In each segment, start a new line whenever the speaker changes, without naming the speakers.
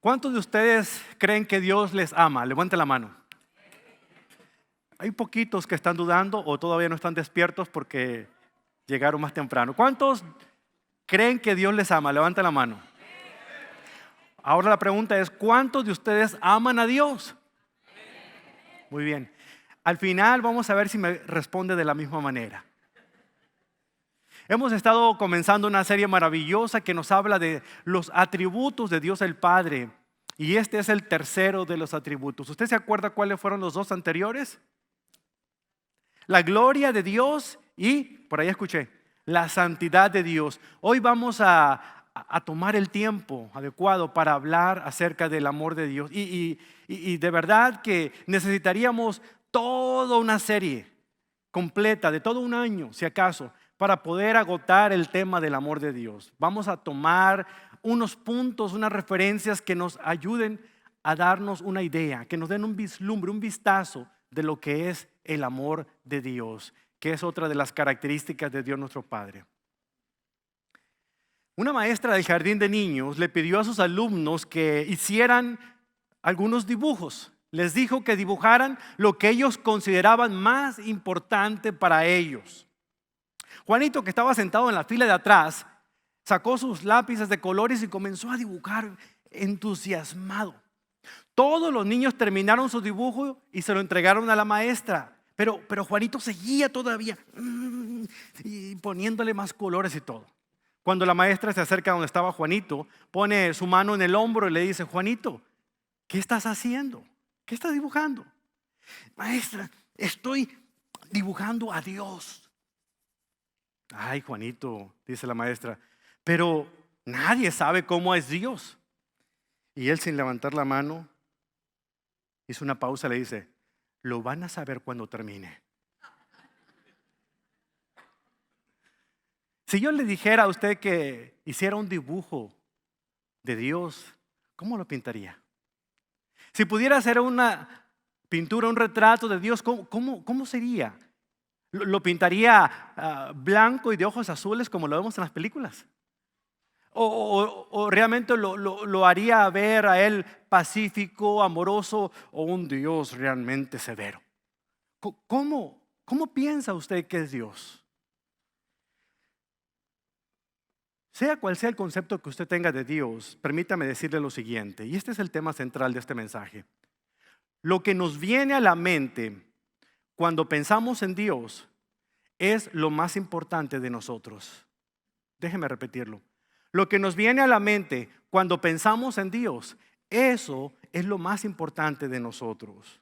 ¿Cuántos de ustedes creen que Dios les ama? Levanten la mano. Hay poquitos que están dudando o todavía no están despiertos porque llegaron más temprano. ¿Cuántos creen que Dios les ama? Levanten la mano. Ahora la pregunta es, ¿cuántos de ustedes aman a Dios? Muy bien. Al final vamos a ver si me responde de la misma manera. Hemos estado comenzando una serie maravillosa que nos habla de los atributos de Dios el Padre. Y este es el tercero de los atributos. ¿Usted se acuerda cuáles fueron los dos anteriores? La gloria de Dios y, por ahí escuché, la santidad de Dios. Hoy vamos a tomar el tiempo adecuado para hablar acerca del amor de Dios. Y de verdad que necesitaríamos toda una serie completa de todo un año, si acaso, para poder agotar el tema del amor de Dios. Vamos a tomar unos puntos, unas referencias que nos ayuden a darnos una idea, que nos den un vislumbre, un vistazo de lo que es el amor de Dios, que es otra de las características de Dios nuestro Padre. Una maestra del jardín de niños le pidió a sus alumnos que hicieran algunos dibujos. Les dijo que dibujaran lo que ellos consideraban más importante para ellos. Juanito, que estaba sentado en la fila de atrás, sacó sus lápices de colores y comenzó a dibujar entusiasmado. Todos los niños terminaron su dibujo y se lo entregaron a la maestra. Pero Juanito seguía todavía y poniéndole más colores y todo. Cuando la maestra se acerca a donde estaba Juanito, pone su mano en el hombro y le dice: Juanito, ¿qué estás haciendo? ¿Qué estás dibujando? Maestra, estoy dibujando a Dios. Ay, Juanito, dice la maestra, pero nadie sabe cómo es Dios. Y él, sin levantar la mano, hizo una pausa y le dice: lo van a saber cuando termine. Si yo le dijera a usted que hiciera un dibujo de Dios, ¿cómo lo pintaría? Si pudiera hacer una pintura, un retrato de Dios, ¿cómo sería? ¿Lo pintaría blanco y de ojos azules como lo vemos en las películas? ¿O realmente lo haría ver a él pacífico, amoroso, o un Dios realmente severo? ¿Cómo piensa usted que es Dios? Sea cual sea el concepto que usted tenga de Dios, permítame decirle lo siguiente, y este es el tema central de este mensaje. Lo que nos viene a la mente cuando pensamos en Dios es lo más importante de nosotros. Déjeme repetirlo. Lo que nos viene a la mente cuando pensamos en Dios, eso es lo más importante de nosotros.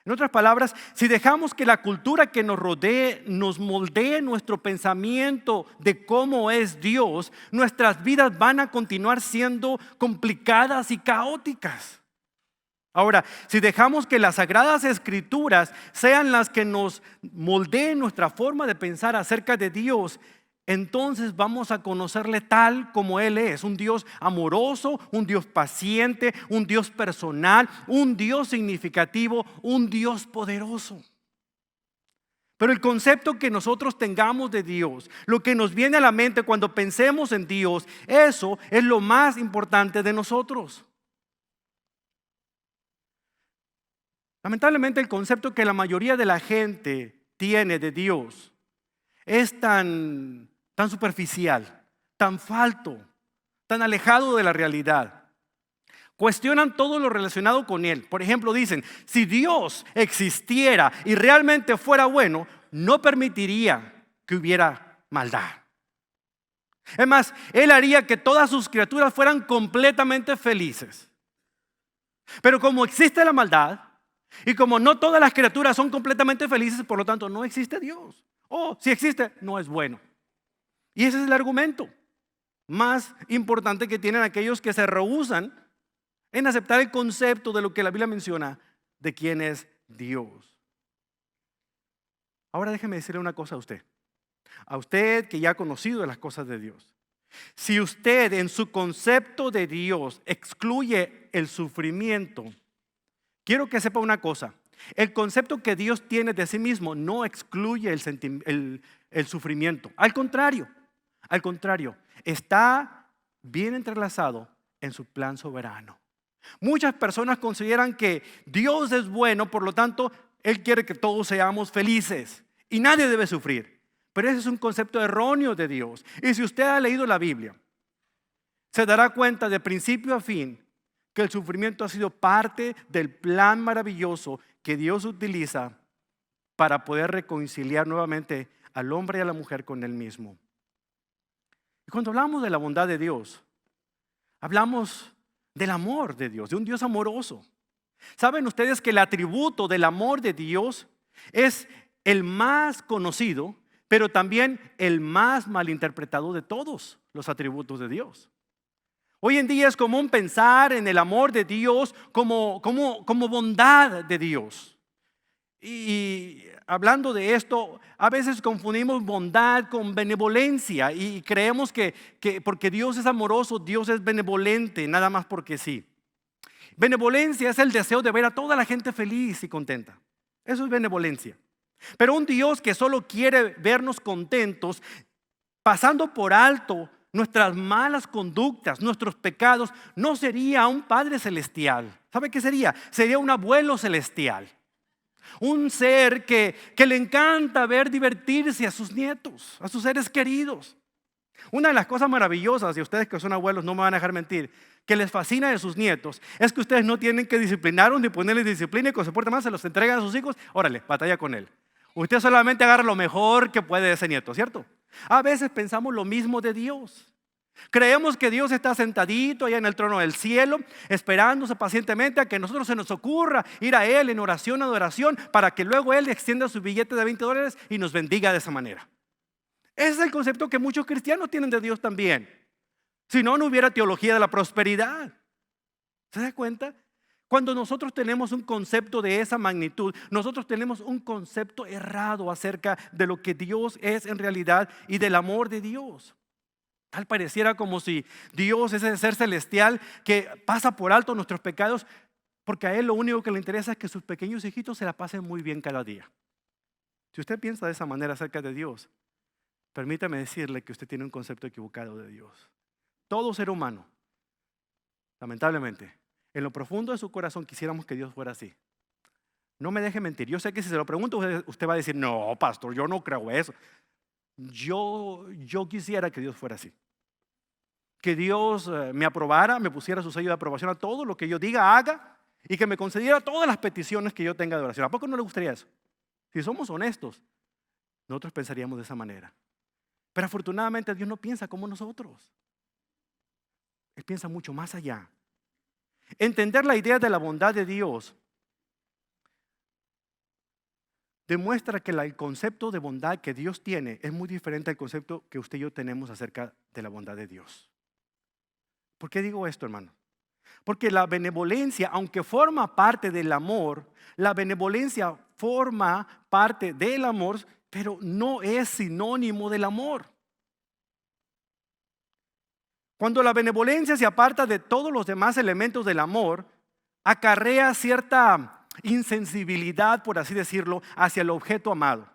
En otras palabras, si dejamos que la cultura que nos rodee nos moldee nuestro pensamiento de cómo es Dios, nuestras vidas van a continuar siendo complicadas y caóticas. Ahora, si dejamos que las Sagradas Escrituras sean las que nos moldeen nuestra forma de pensar acerca de Dios, entonces vamos a conocerle tal como Él es, un Dios amoroso, un Dios paciente, un Dios personal, un Dios significativo, un Dios poderoso. Pero el concepto que nosotros tengamos de Dios, lo que nos viene a la mente cuando pensemos en Dios, eso es lo más importante de nosotros. Lamentablemente el concepto que la mayoría de la gente tiene de Dios es tan superficial, tan falto, tan alejado de la realidad. Cuestionan todo lo relacionado con Él. Por ejemplo, dicen, si Dios existiera y realmente fuera bueno, no permitiría que hubiera maldad. Es más, Él haría que todas sus criaturas fueran completamente felices. Pero como existe la maldad, y como no todas las criaturas son completamente felices, por lo tanto no existe Dios. O si existe, no es bueno. Y ese es el argumento más importante que tienen aquellos que se rehúsan en aceptar el concepto de lo que la Biblia menciona de quién es Dios. Ahora déjeme decirle una cosa a usted que ya ha conocido las cosas de Dios. Si usted en su concepto de Dios excluye el sufrimiento, quiero que sepa una cosa: el concepto que Dios tiene de sí mismo no excluye el sufrimiento. Al contrario, está bien entrelazado en su plan soberano. Muchas personas consideran que Dios es bueno, por lo tanto, Él quiere que todos seamos felices y nadie debe sufrir. Pero ese es un concepto erróneo de Dios. Y si usted ha leído la Biblia, se dará cuenta de principio a fin que el sufrimiento ha sido parte del plan maravilloso que Dios utiliza para poder reconciliar nuevamente al hombre y a la mujer con Él mismo. Y cuando hablamos de la bondad de Dios, hablamos del amor de Dios, de un Dios amoroso. ¿Saben ustedes que el atributo del amor de Dios es el más conocido, pero también el más malinterpretado de todos los atributos de Dios? Hoy en día es común pensar en el amor de Dios como bondad de Dios. Y hablando de esto, a veces confundimos bondad con benevolencia y creemos que porque Dios es amoroso, Dios es benevolente, nada más porque sí. Benevolencia es el deseo de ver a toda la gente feliz y contenta. Eso es benevolencia. Pero un Dios que solo quiere vernos contentos, pasando por alto nuestras malas conductas, nuestros pecados, no sería un Padre celestial. ¿Sabe qué sería? Sería un abuelo celestial. Un ser que le encanta ver divertirse a sus nietos, a sus seres queridos. Una de las cosas maravillosas, y ustedes que son abuelos no me van a dejar mentir, que les fascina de sus nietos, es que ustedes no tienen que disciplinarlos ni ponerles disciplina y cuando se porten mal se los entregan a sus hijos. Órale, batalla con él. Usted solamente agarra lo mejor que puede de ese nieto, ¿cierto? A veces pensamos lo mismo de Dios. Creemos que Dios está sentadito allá en el trono del cielo, esperándose pacientemente a que a nosotros se nos ocurra ir a Él en oración, adoración, para que luego Él extienda su billete de $20 y nos bendiga de esa manera. Ese es el concepto que muchos cristianos tienen de Dios también. Si no, no hubiera teología de la prosperidad. ¿Se da cuenta? Cuando nosotros tenemos un concepto de esa magnitud, nosotros tenemos un concepto errado acerca de lo que Dios es en realidad y del amor de Dios. Tal pareciera como si Dios es ese ser celestial que pasa por alto nuestros pecados, porque a Él lo único que le interesa es que sus pequeños hijitos se la pasen muy bien cada día. Si usted piensa de esa manera acerca de Dios, permítame decirle que usted tiene un concepto equivocado de Dios. Todo ser humano, lamentablemente, en lo profundo de su corazón quisiéramos que Dios fuera así. No me deje mentir. Yo sé que si se lo pregunto, usted va a decir, no, pastor, yo no creo eso. Yo quisiera que Dios fuera así. Que Dios me aprobara, me pusiera su sello de aprobación a todo lo que yo diga, haga, y que me concediera todas las peticiones que yo tenga de oración. ¿A poco no le gustaría eso? Si somos honestos, nosotros pensaríamos de esa manera. Pero afortunadamente Dios no piensa como nosotros. Él piensa mucho más allá. Entender la idea de la bondad de Dios demuestra que el concepto de bondad que Dios tiene es muy diferente al concepto que usted y yo tenemos acerca de la bondad de Dios. ¿Por qué digo esto, hermano? Porque la benevolencia, aunque forma parte del amor, la benevolencia forma parte del amor, pero no es sinónimo del amor. Cuando la benevolencia se aparta de todos los demás elementos del amor, acarrea cierta insensibilidad, por así decirlo, hacia el objeto amado.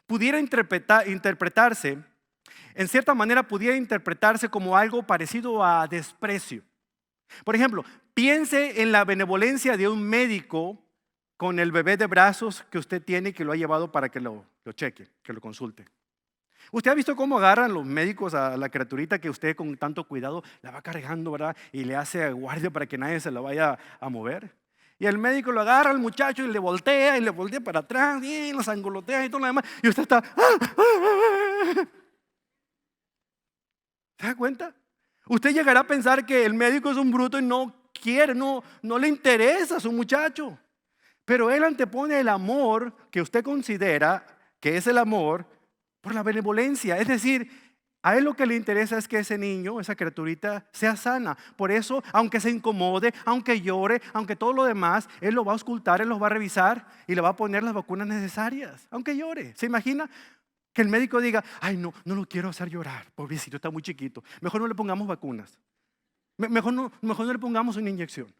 Pudiera interpretarse, en cierta manera pudiera interpretarse como algo parecido a desprecio. Por ejemplo, piense en la benevolencia de un médico con el bebé de brazos que usted tiene y que lo ha llevado para que lo cheque, que lo consulte. ¿Usted ha visto cómo agarran los médicos a la criaturita que usted con tanto cuidado la va cargando, ¿verdad? Y le hace guardia para que nadie se la vaya a mover. Y el médico lo agarra al muchacho y le voltea para atrás y lo sangolotea y todo lo demás. Y usted está... ¿Se da cuenta? Usted llegará a pensar que el médico es un bruto y no quiere, no le interesa a su muchacho. Pero él antepone el amor que usted considera que es el amor por la benevolencia. Es decir, a él lo que le interesa es que ese niño, esa criaturita, sea sana. Por eso, aunque se incomode, aunque llore, aunque todo lo demás, él lo va a auscultar, él lo va a revisar y le va a poner las vacunas necesarias, aunque llore. ¿Se imagina? Que el médico diga, ay no lo quiero hacer llorar, pobrecito, está muy chiquito. Mejor no le pongamos vacunas. Mejor no le pongamos una inyección.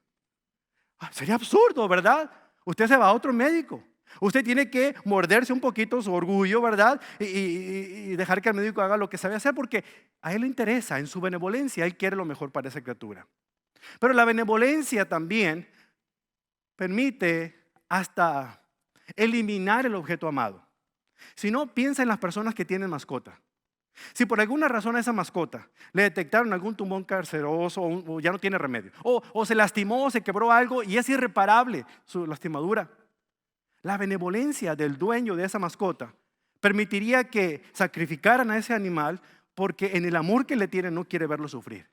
Sería absurdo, ¿verdad? Usted se va a otro médico. Usted tiene que morderse un poquito su orgullo, ¿verdad? Y dejar que el médico haga lo que sabe hacer porque a él le interesa, en su benevolencia, él quiere lo mejor para esa criatura. Pero la benevolencia también permite hasta eliminar el objeto amado. Si no, piensa en las personas que tienen mascota. Si por alguna razón a esa mascota le detectaron algún tumor canceroso o ya no tiene remedio, o se lastimó o se quebró algo y es irreparable su lastimadura, la benevolencia del dueño de esa mascota permitiría que sacrificaran a ese animal porque en el amor que le tiene no quiere verlo sufrir.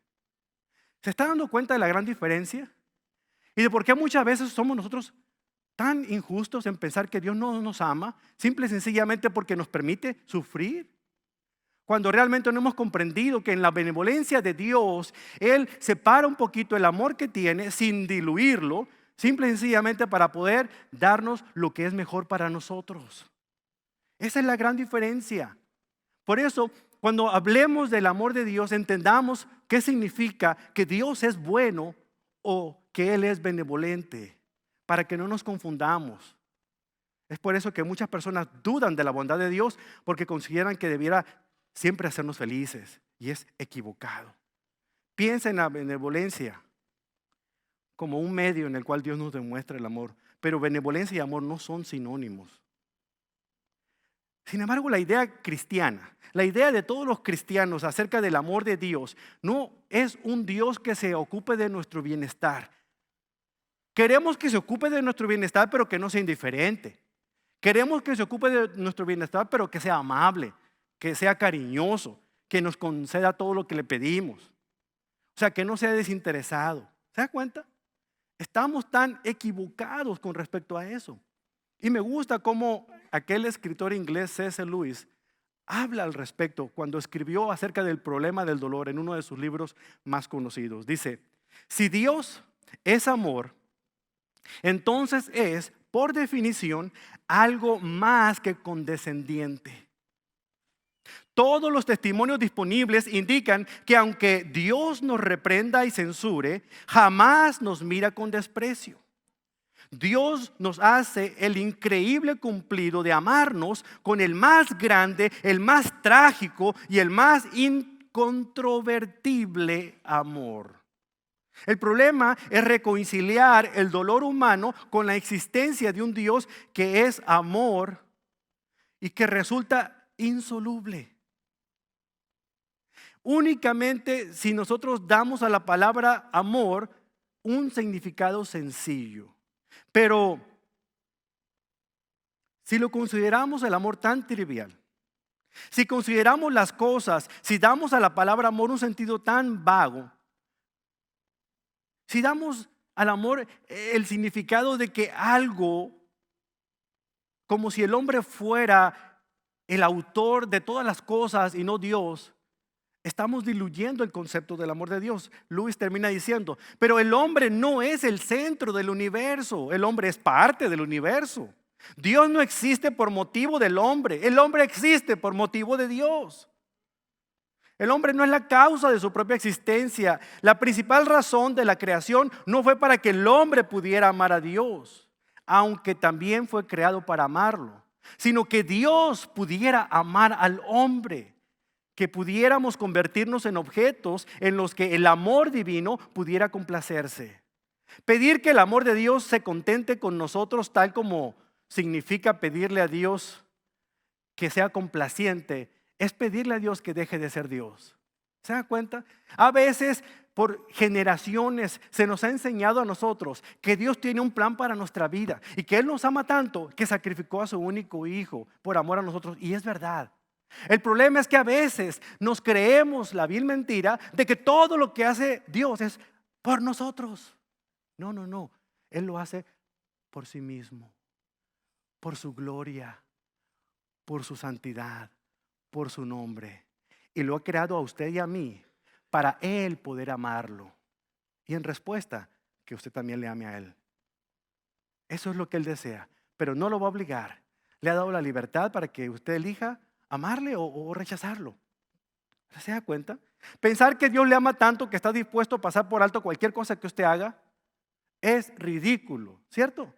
¿Se está dando cuenta de la gran diferencia? Y de por qué muchas veces somos nosotros tan injustos en pensar que Dios no nos ama, simple y sencillamente porque nos permite sufrir. Cuando realmente no hemos comprendido que en la benevolencia de Dios, Él separa un poquito el amor que tiene sin diluirlo, simple y sencillamente para poder darnos lo que es mejor para nosotros. Esa es la gran diferencia. Por eso, cuando hablemos del amor de Dios, entendamos qué significa que Dios es bueno o que Él es benevolente, para que no nos confundamos. Es por eso que muchas personas dudan de la bondad de Dios, porque consideran que debiera siempre hacernos felices, y es equivocado. Piensa en la benevolencia como un medio en el cual Dios nos demuestra el amor, pero benevolencia y amor no son sinónimos. Sin embargo, la idea cristiana, la idea de todos los cristianos acerca del amor de Dios, no es un Dios que se ocupe de nuestro bienestar. Queremos que se ocupe de nuestro bienestar, pero que no sea indiferente. Queremos que se ocupe de nuestro bienestar, pero que sea amable, que sea cariñoso, que nos conceda todo lo que le pedimos. O sea, que no sea desinteresado. ¿Se da cuenta? Estamos tan equivocados con respecto a eso. Y me gusta cómo aquel escritor inglés C.S. Lewis habla al respecto cuando escribió acerca del problema del dolor en uno de sus libros más conocidos. Dice, si Dios es amor, entonces es, por definición, algo más que condescendiente. Todos los testimonios disponibles indican que aunque Dios nos reprenda y censure, jamás nos mira con desprecio. Dios nos hace el increíble cumplido de amarnos con el más grande, el más trágico y el más incontrovertible amor. El problema es reconciliar el dolor humano con la existencia de un Dios que es amor y que resulta insoluble. Únicamente si nosotros damos a la palabra amor un significado sencillo. Pero si lo consideramos el amor tan trivial, si consideramos las cosas, si damos a la palabra amor un sentido tan vago, si damos al amor el significado de que algo, como si el hombre fuera el autor de todas las cosas y no Dios, estamos diluyendo el concepto del amor de Dios. Lewis termina diciendo, pero el hombre no es el centro del universo, el hombre es parte del universo. Dios no existe por motivo del hombre, el hombre existe por motivo de Dios. El hombre no es la causa de su propia existencia. La principal razón de la creación no fue para que el hombre pudiera amar a Dios, aunque también fue creado para amarlo, sino que Dios pudiera amar al hombre, que pudiéramos convertirnos en objetos en los que el amor divino pudiera complacerse. Pedir que el amor de Dios se contente con nosotros tal como significa pedirle a Dios que sea complaciente, es pedirle a Dios que deje de ser Dios. ¿Se da cuenta? A veces por generaciones se nos ha enseñado a nosotros que Dios tiene un plan para nuestra vida y que Él nos ama tanto que sacrificó a su único hijo por amor a nosotros. Y es verdad. El problema es que a veces nos creemos la vil mentira de que todo lo que hace Dios es por nosotros. No. Él lo hace por sí mismo, por su gloria, por su santidad, por su nombre. Y lo ha creado a usted y a mí para Él poder amarlo. Y en respuesta, que usted también le ame a Él. Eso es lo que Él desea, pero no lo va a obligar. Le ha dado la libertad para que usted elija amarle o rechazarlo. ¿Se da cuenta? Pensar que Dios le ama tanto que está dispuesto a pasar por alto cualquier cosa que usted haga es ridículo, ¿cierto?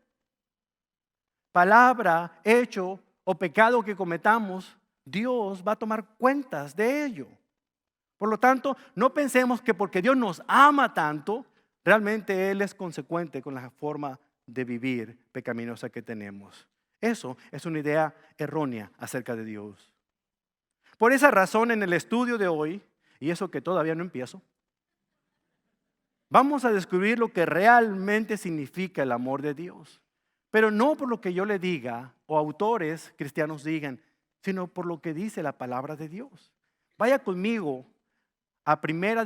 Palabra, hecho o pecado que cometamos, Dios va a tomar cuentas de ello. Por lo tanto, no pensemos que porque Dios nos ama tanto, realmente Él es consecuente con la forma de vivir pecaminosa que tenemos. Eso es una idea errónea acerca de Dios. Por esa razón, en el estudio de hoy, y eso que todavía no empiezo, vamos a descubrir lo que realmente significa el amor de Dios. Pero no por lo que yo le diga o autores cristianos digan, sino por lo que dice la palabra de Dios. Vaya conmigo a primera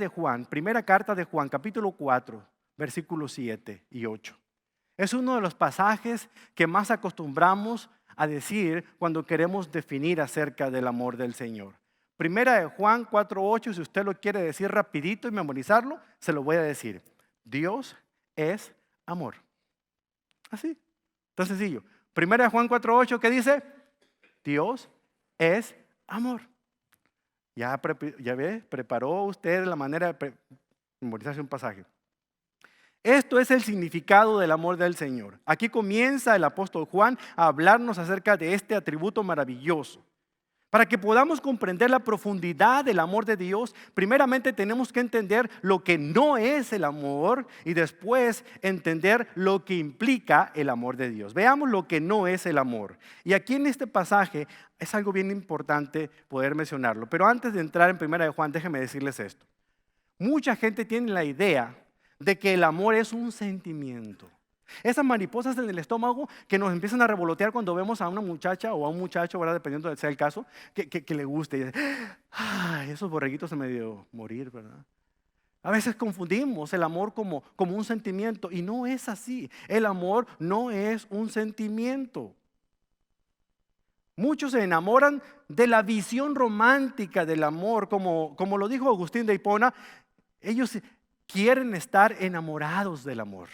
carta de Juan, capítulo 4, versículos 7 y 8. Es uno de los pasajes que más acostumbramos a decir cuando queremos definir acerca del amor del Señor. Primera de Juan 4:8, si usted lo quiere decir rapidito y memorizarlo, se lo voy a decir. Dios es amor. Así, tan sencillo. Primera de Juan 4:8, ¿qué dice? Dios es amor. Ya ve, preparó usted la manera de memorizarse un pasaje. Esto es el significado del amor del Señor. Aquí comienza el apóstol Juan a hablarnos acerca de este atributo maravilloso. Para que podamos comprender la profundidad del amor de Dios, primeramente tenemos que entender lo que no es el amor y después entender lo que implica el amor de Dios. Veamos lo que no es el amor. Y aquí en este pasaje es algo bien importante poder mencionarlo. Pero antes de entrar en Primera de Juan, déjenme decirles esto. Mucha gente tiene la idea de que el amor es un sentimiento. Esas mariposas en el estómago que nos empiezan a revolotear cuando vemos a una muchacha o a un muchacho, ¿verdad? Dependiendo de sea el caso, que le guste. Y dice, ay, esos borreguitos se me dio morir, ¿verdad? A veces confundimos el amor como un sentimiento y no es así. El amor no es un sentimiento. Muchos se enamoran de la visión romántica del amor, como lo dijo Agustín de Hipona. Ellos quieren estar enamorados del amor.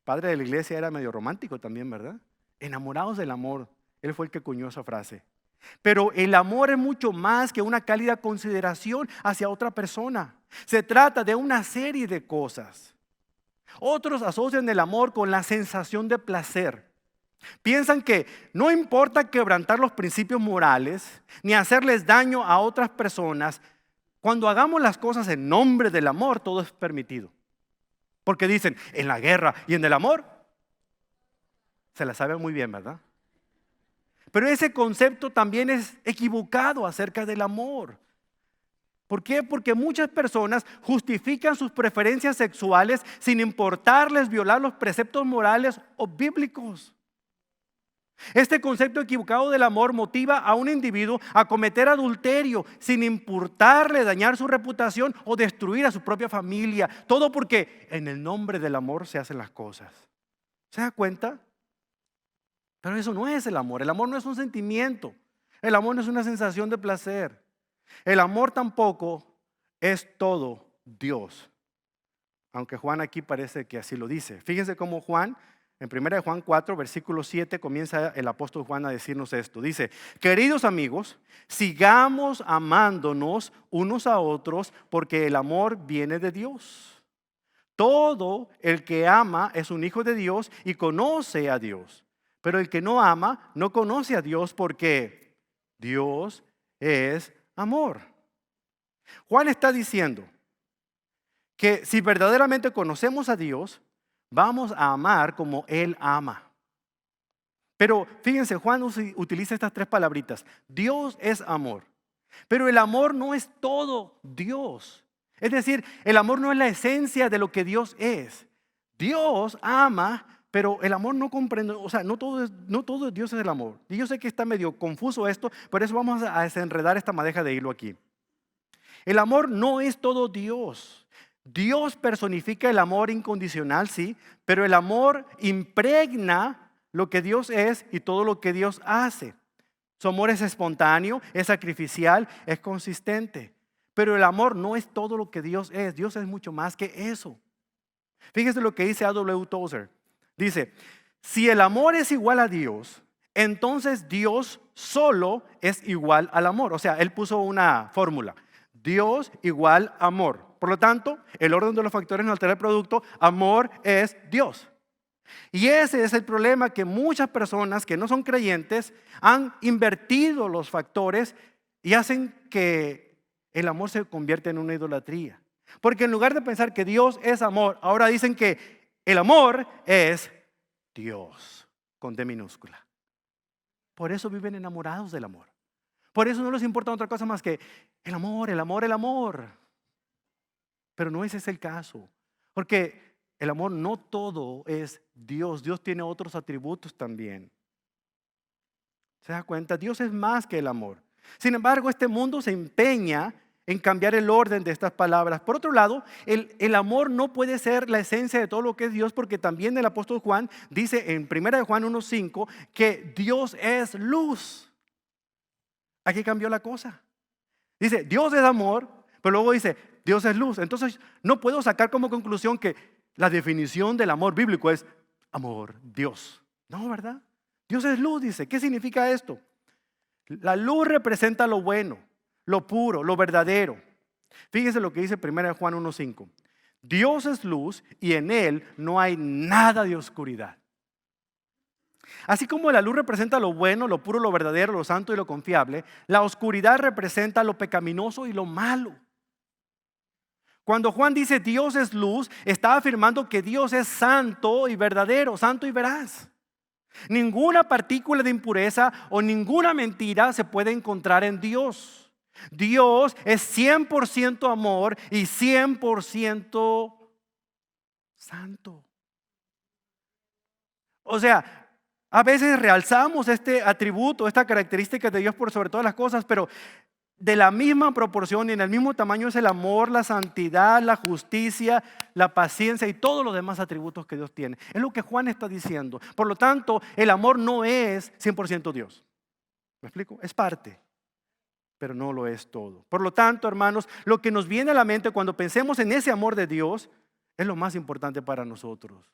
Padre de la iglesia era medio romántico también, ¿verdad? Enamorados del amor. Él fue el que acuñó esa frase. Pero el amor es mucho más que una cálida consideración hacia otra persona. Se trata de una serie de cosas. Otros asocian el amor con la sensación de placer. Piensan que no importa quebrantar los principios morales ni hacerles daño a otras personas. Cuando hagamos las cosas en nombre del amor, todo es permitido. Porque dicen, en la guerra y en el amor, se la sabe muy bien, ¿verdad? Pero ese concepto también es equivocado acerca del amor. ¿Por qué? Porque muchas personas justifican sus preferencias sexuales sin importarles violar los preceptos morales o bíblicos. Este concepto equivocado del amor motiva a un individuo a cometer adulterio sin importarle dañar su reputación o destruir a su propia familia. Todo porque en el nombre del amor se hacen las cosas. ¿Se da cuenta? Pero eso no es el amor. El amor no es un sentimiento. El amor no es una sensación de placer. El amor tampoco es todo Dios. Aunque Juan aquí parece que así lo dice. Fíjense cómo Juan, en 1 Juan 4, versículo 7, comienza el apóstol Juan a decirnos esto. Dice, queridos amigos, sigamos amándonos unos a otros porque el amor viene de Dios. Todo el que ama es un hijo de Dios y conoce a Dios. Pero el que no ama no conoce a Dios porque Dios es amor. Juan está diciendo que si verdaderamente conocemos a Dios, vamos a amar como Él ama. Pero fíjense, Juan utiliza estas tres palabritas. Dios es amor. Pero el amor no es todo Dios. Es decir, el amor no es la esencia de lo que Dios es. Dios ama, pero el amor no comprende, o sea, no todo Dios es el amor. Y yo sé que está medio confuso esto, por eso vamos a desenredar esta madeja de hilo aquí. El amor no es todo Dios. Dios personifica el amor incondicional, sí, pero el amor impregna lo que Dios es y todo lo que Dios hace. Su amor es espontáneo, es sacrificial, es consistente. Pero el amor no es todo lo que Dios es. Dios es mucho más que eso. Fíjese lo que dice A.W. Tozer. Dice, si el amor es igual a Dios, entonces Dios solo es igual al amor. O sea, él puso una fórmula. Dios igual amor. Por lo tanto, el orden de los factores no altera el producto. Amor es Dios. Y ese es el problema, que muchas personas que no son creyentes han invertido los factores y hacen que el amor se convierta en una idolatría. Porque en lugar de pensar que Dios es amor, ahora dicen que el amor es Dios, con D minúscula. Por eso viven enamorados del amor. Por eso no les importa otra cosa más que el amor, el amor, el amor. Pero no ese es el caso. Porque el amor no todo es Dios. Dios tiene otros atributos también. ¿Se da cuenta? Dios es más que el amor. Sin embargo, este mundo se empeña en cambiar el orden de estas palabras. Por otro lado, el amor no puede ser la esencia de todo lo que es Dios, porque también el apóstol Juan dice en 1 Juan 1:5 que Dios es luz. Aquí cambió la cosa. Dice, Dios es amor, pero luego dice, Dios es luz. Entonces, no puedo sacar como conclusión que la definición del amor bíblico es amor, Dios. No, ¿verdad? Dios es luz, dice. ¿Qué significa esto? La luz representa lo bueno, lo puro, lo verdadero. Fíjese lo que dice 1 Juan 1:5. Dios es luz y en Él no hay nada de oscuridad. Así como la luz representa lo bueno, lo puro, lo verdadero, lo santo y lo confiable, la oscuridad representa lo pecaminoso y lo malo. Cuando Juan dice Dios es luz, está afirmando que Dios es santo y verdadero, santo y veraz. Ninguna partícula de impureza o ninguna mentira se puede encontrar en Dios. Dios es 100% amor y 100% santo. O sea, a veces realzamos este atributo, esta característica de Dios por sobre todas las cosas, pero de la misma proporción y en el mismo tamaño es el amor, la santidad, la justicia, la paciencia y todos los demás atributos que Dios tiene. Es lo que Juan está diciendo. Por lo tanto, el amor no es 100% Dios. ¿Me explico? Es parte, pero no lo es todo. Por lo tanto, hermanos, lo que nos viene a la mente cuando pensemos en ese amor de Dios es lo más importante para nosotros.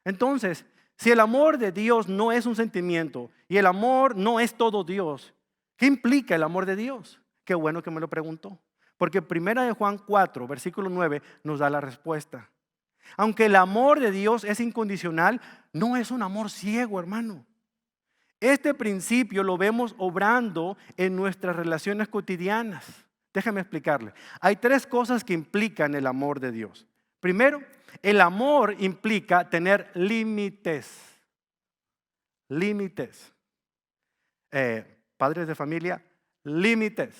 Entonces, si el amor de Dios no es un sentimiento y el amor no es todo Dios, ¿qué implica el amor de Dios? Qué bueno que me lo preguntó. Porque 1 Juan 4, versículo 9 nos da la respuesta. Aunque el amor de Dios es incondicional, no es un amor ciego, hermano. Este principio lo vemos obrando en nuestras relaciones cotidianas. Déjame explicarle. Hay tres cosas que implican el amor de Dios. Primero, el amor implica tener límites. Límites. Padres de familia, límites.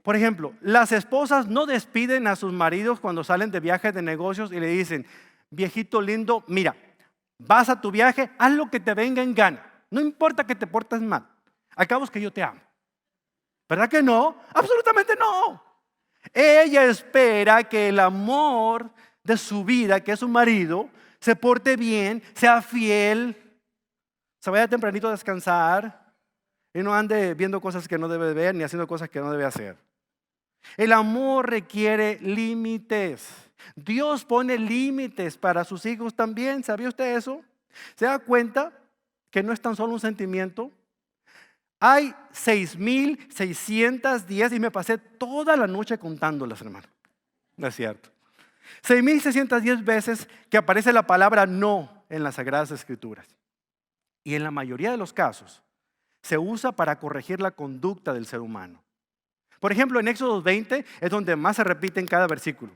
Por ejemplo, las esposas no despiden a sus maridos cuando salen de viajes de negocios y le dicen, viejito lindo, mira, vas a tu viaje, haz lo que te venga en gana. No importa que te portes mal. Al cabo es que yo te amo. ¿Verdad que no? Absolutamente no. Ella espera que el amor de su vida, que es su marido, se porte bien, sea fiel, se vaya tempranito a descansar y no ande viendo cosas que no debe ver ni haciendo cosas que no debe hacer. El amor requiere límites. Dios pone límites para sus hijos también. ¿Sabía usted eso? ¿Se da cuenta que no es tan solo un sentimiento? Hay 6,610 y me pasé toda la noche contándolas, hermano. No es cierto. 6,610 veces que aparece la palabra no en las Sagradas Escrituras. Y en la mayoría de los casos se usa para corregir la conducta del ser humano. Por ejemplo, en Éxodo 20 es donde más se repite en cada versículo.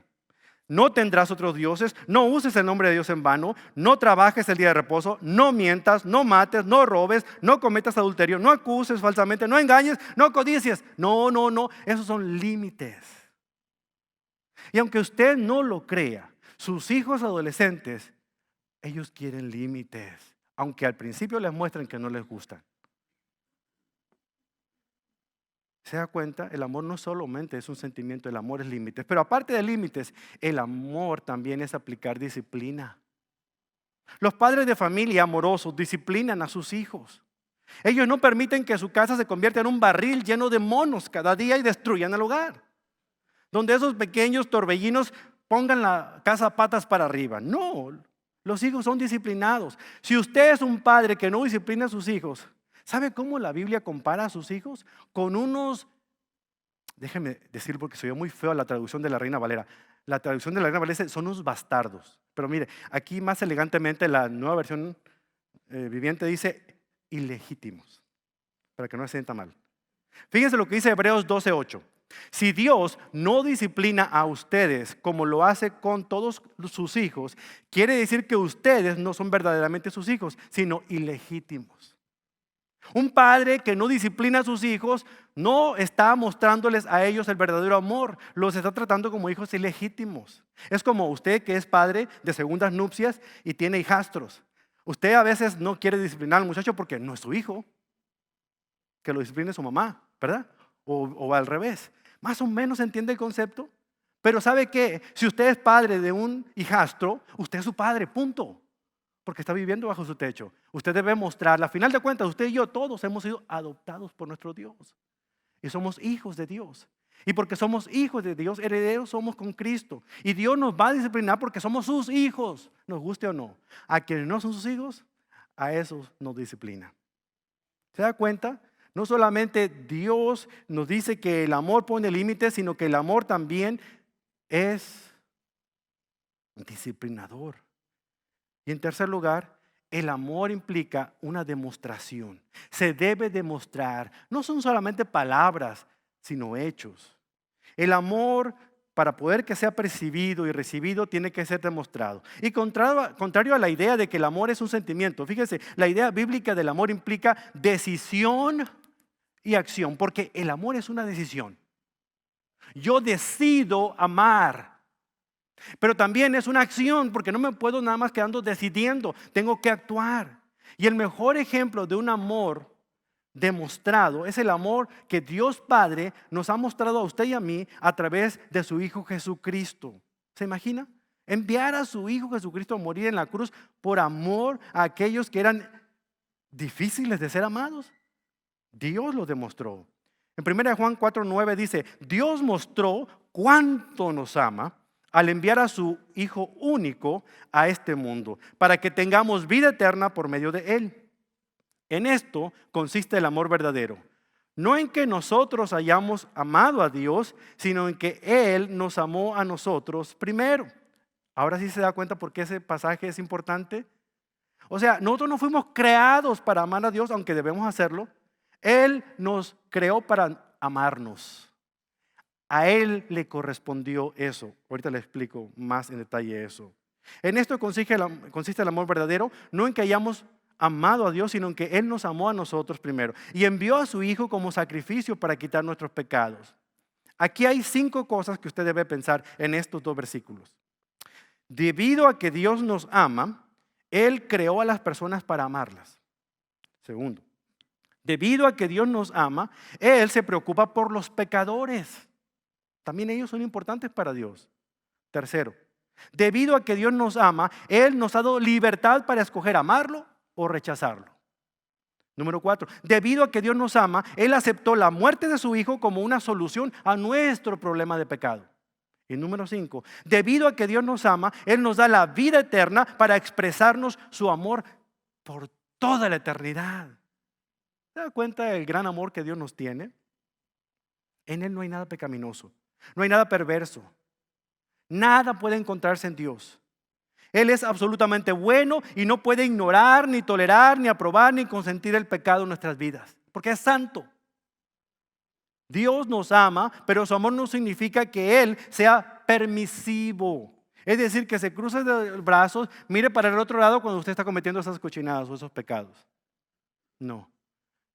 No tendrás otros dioses, no uses el nombre de Dios en vano, no trabajes el día de reposo, no mientas, no mates, no robes, no cometas adulterio, no acuses falsamente, no engañes, no codicies. No, esos son límites. Y aunque usted no lo crea, sus hijos adolescentes, ellos quieren límites, aunque al principio les muestren que no les gustan. ¿Se da cuenta? El amor no solamente es un sentimiento, el amor es límites. Pero aparte de límites, el amor también es aplicar disciplina. Los padres de familia amorosos disciplinan a sus hijos. Ellos no permiten que su casa se convierta en un barril lleno de monos cada día y destruyan el hogar. Donde esos pequeños torbellinos pongan la casa patas para arriba. No, los hijos son disciplinados. Si usted es un padre que no disciplina a sus hijos, ¿sabe cómo la Biblia compara a sus hijos? Con unos, déjeme decir porque se oye muy feo la traducción de la Reina Valera. La traducción de la Reina Valera son unos bastardos. Pero mire, aquí más elegantemente la nueva versión viviente dice ilegítimos, para que no se sienta mal. Fíjense lo que dice Hebreos 12:8. Si Dios no disciplina a ustedes como lo hace con todos sus hijos, quiere decir que ustedes no son verdaderamente sus hijos, sino ilegítimos. Un padre que no disciplina a sus hijos no está mostrándoles a ellos el verdadero amor, los está tratando como hijos ilegítimos. Es como usted que es padre de segundas nupcias y tiene hijastros. Usted a veces no quiere disciplinar al muchacho porque no es su hijo, que lo discipline su mamá, ¿verdad? O al revés. Más o menos entiende el concepto. Pero ¿sabe qué? Si usted es padre de un hijastro, usted es su padre, punto. Porque está viviendo bajo su techo. Usted debe mostrar, a final de cuentas, usted y yo todos hemos sido adoptados por nuestro Dios. Y somos hijos de Dios. Y porque somos hijos de Dios, herederos somos con Cristo. Y Dios nos va a disciplinar porque somos sus hijos, nos guste o no. A quienes no son sus hijos, a esos nos disciplina. ¿Se da cuenta? No solamente Dios nos dice que el amor pone límites, sino que el amor también es disciplinador. Y en tercer lugar, el amor implica una demostración. Se debe demostrar. No son solamente palabras, sino hechos. El amor, para poder que sea percibido y recibido, tiene que ser demostrado. Y contrario a la idea de que el amor es un sentimiento, fíjese, la idea bíblica del amor implica decisión y acción, porque el amor es una decisión. Yo decido amar. Pero también es una acción, porque no me puedo nada más quedando decidiendo, tengo que actuar. Y el mejor ejemplo de un amor demostrado es el amor que Dios Padre nos ha mostrado a usted y a mí a través de su Hijo Jesucristo. ¿Se imagina? Enviar a su Hijo Jesucristo a morir en la cruz por amor a aquellos que eran difíciles de ser amados. Dios lo demostró. En 1 Juan 4:9 dice, Dios mostró cuánto nos ama al enviar a su Hijo único a este mundo, para que tengamos vida eterna por medio de Él. En esto consiste el amor verdadero. No en que nosotros hayamos amado a Dios, sino en que Él nos amó a nosotros primero. Ahora sí se da cuenta por qué ese pasaje es importante. O sea, nosotros no fuimos creados para amar a Dios, aunque debemos hacerlo. Él nos creó para amarnos. A Él le correspondió eso. Ahorita le explico más en detalle eso. En esto consiste el amor verdadero, no en que hayamos amado a Dios, sino en que Él nos amó a nosotros primero. Y envió a su Hijo como sacrificio para quitar nuestros pecados. Aquí hay 5 cosas que usted debe pensar en estos 2 versículos. Debido a que Dios nos ama, Él creó a las personas para amarlas. Segundo, debido a que Dios nos ama, Él se preocupa por los pecadores. También ellos son importantes para Dios. Tercero, debido a que Dios nos ama, Él nos ha dado libertad para escoger amarlo o rechazarlo. Número 4, debido a que Dios nos ama, Él aceptó la muerte de su Hijo como una solución a nuestro problema de pecado. Y número 5, debido a que Dios nos ama, Él nos da la vida eterna para expresarnos su amor por toda la eternidad. ¿Se da cuenta del gran amor que Dios nos tiene? En Él no hay nada pecaminoso. No hay nada perverso. Nada puede encontrarse en Dios. Él es absolutamente bueno y no puede ignorar, ni tolerar, ni aprobar, ni consentir el pecado en nuestras vidas, porque es santo. Dios nos ama, pero su amor no significa que Él sea permisivo. Es decir, que se cruce de brazos, mire para el otro lado cuando usted está cometiendo esas cochinadas o esos pecados. No.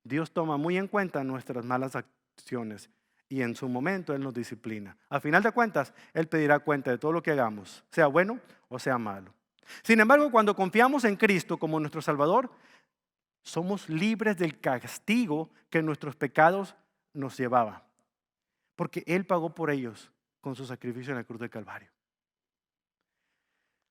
Dios toma muy en cuenta nuestras malas acciones. Y en su momento Él nos disciplina. Al final de cuentas, Él pedirá cuenta de todo lo que hagamos, sea bueno o sea malo. Sin embargo, cuando confiamos en Cristo como nuestro Salvador, somos libres del castigo que nuestros pecados nos llevaban. Porque Él pagó por ellos con su sacrificio en la cruz del Calvario.